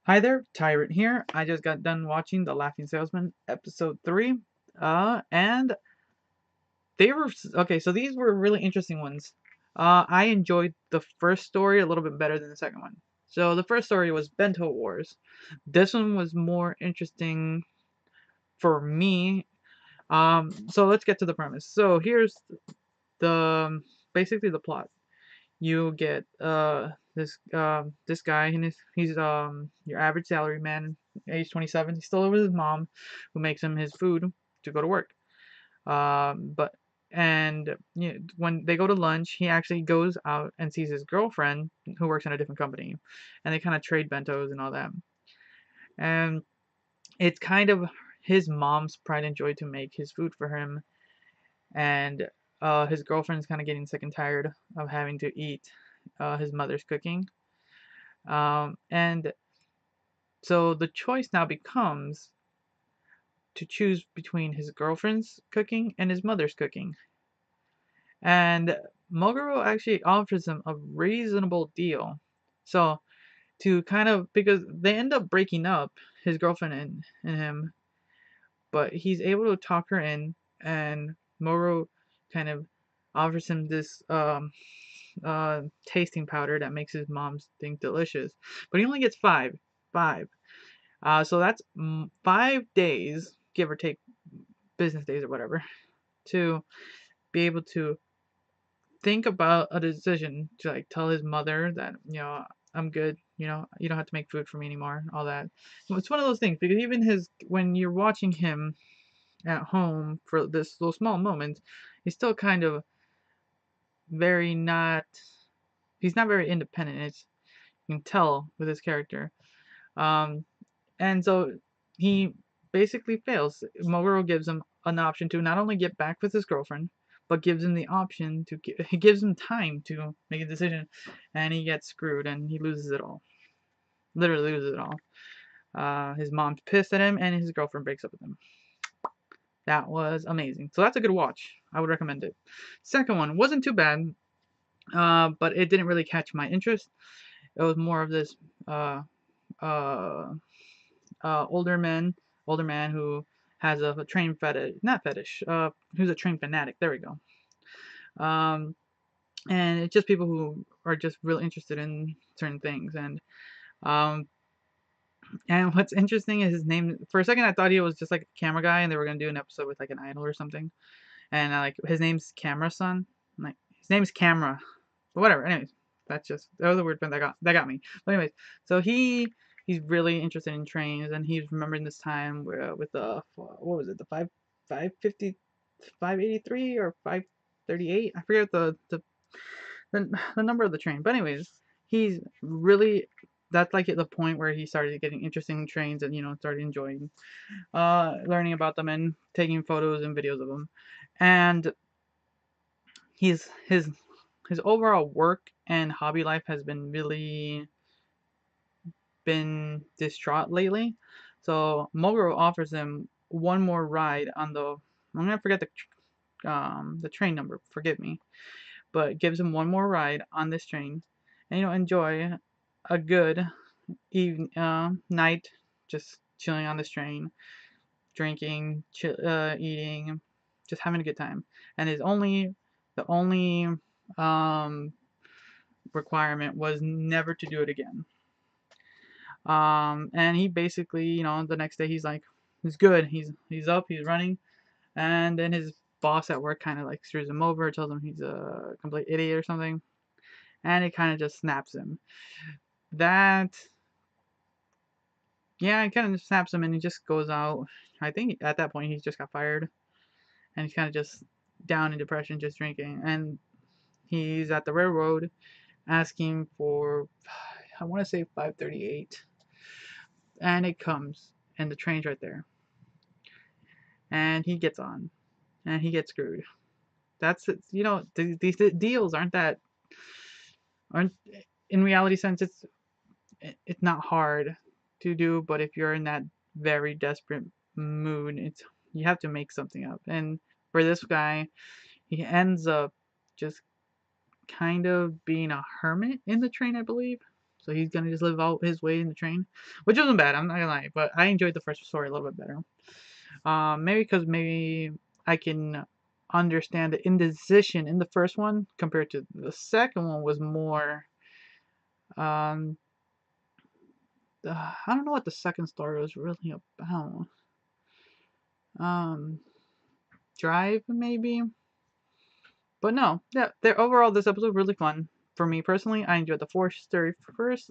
Hi there, Tyrant here. I just got done watching The Laughing Salesman episode 3. And they were okay, so these were really interesting ones. I enjoyed the first story a little bit better than the second one. So the first story was Bento Wars. This one was more interesting for me. So let's get to the premise. So here's the basically the plot. You get this guy, and he's your average salary man, age 27. He's still with his mom, who makes him his food to go to work. But and you know, when they go to lunch, he actually goes out and sees his girlfriend who works in a different company, and they kind of trade bentos and all that. And it's kind of his mom's pride and joy to make his food for him, and his girlfriend's kind of getting sick and tired of having to eat his mother's cooking. And so the choice now becomes to choose between his girlfriend's cooking and his mother's cooking. And Moguro actually offers him a reasonable deal. So to kind of because they end up breaking up, his girlfriend and him, but he's able to talk her in, and Moguro kind of offers him this tasting powder that makes his mom's thing delicious. But he only gets five. So that's 5 days, give or take business days or whatever, to be able to think about a decision to like tell his mother that I'm good. You don't have to make food for me anymore. All that. It's one of those things because even his when you're watching him at home for this little small moment, he's still kind of very not. He's not very independent. You can tell with his character. Um, And so he basically fails. Moguro gives him an option to not only get back with his girlfriend, but gives him the option to he gives him time to make a decision, and he gets screwed and he loses it all. Literally loses it all. His mom's pissed at him, and his girlfriend breaks up with him. That was amazing. So that's a good watch. I would recommend it. Second one wasn't too bad, but it didn't really catch my interest. It was more of this uh, uh, older man who has a train fetish, not fetish, who's a train fanatic. There we go. Um, and it's just people who are just really interested in certain things. Um, and what's interesting is his name. For a second, I thought he was just like a camera guy, and they were gonna do an episode with like an idol or something. And like his name's Camera Son. Like his name's Camera. But whatever. Anyways, that was a weird thing that got me. But anyways, so he's really interested in trains, and he's remembering this time where, with the what was it, the 550 583 or 538? I forget the number of the train. But anyways, he's really that's like at the point where he started getting interested in trains and started enjoying learning about them and taking photos and videos of them. And he's his overall work and hobby life has been really been distraught lately. So Moguro offers him one more ride on the I'm gonna forget the train number, forgive me, but gives him one more ride on this train, and enjoy a good night just chilling on this train, drinking, eating, just having a good time. And the only um, requirement was never to do it again. And he basically, the next day he's good. He's up, he's running, and then his boss at work kind of like screws him over, tells him he's a complete idiot or something, and it kind of just snaps him. That, yeah, it kind of snaps him, and he just goes out. I think at that point he just got fired, and he's kind of just down in depression, just drinking, and he's at the railroad asking for, I want to say 538, and it comes, and the train's right there, and he gets on, and he gets screwed. That's it. These deals aren't in reality sense. It's not hard to do, but if you're in that very desperate mood, you have to make something up. And for this guy, he ends up just kind of being a hermit in the train, I believe. So he's gonna just live out his way in the train, which wasn't bad. I'm not gonna lie, but I enjoyed the first story a little bit better. Maybe because maybe I can understand the indecision in the first one compared to the second one was more. Um, I don't know what the second story was really about. Um, Drive maybe, but no, yeah. Overall, this episode was really fun for me personally. I enjoyed the four story first.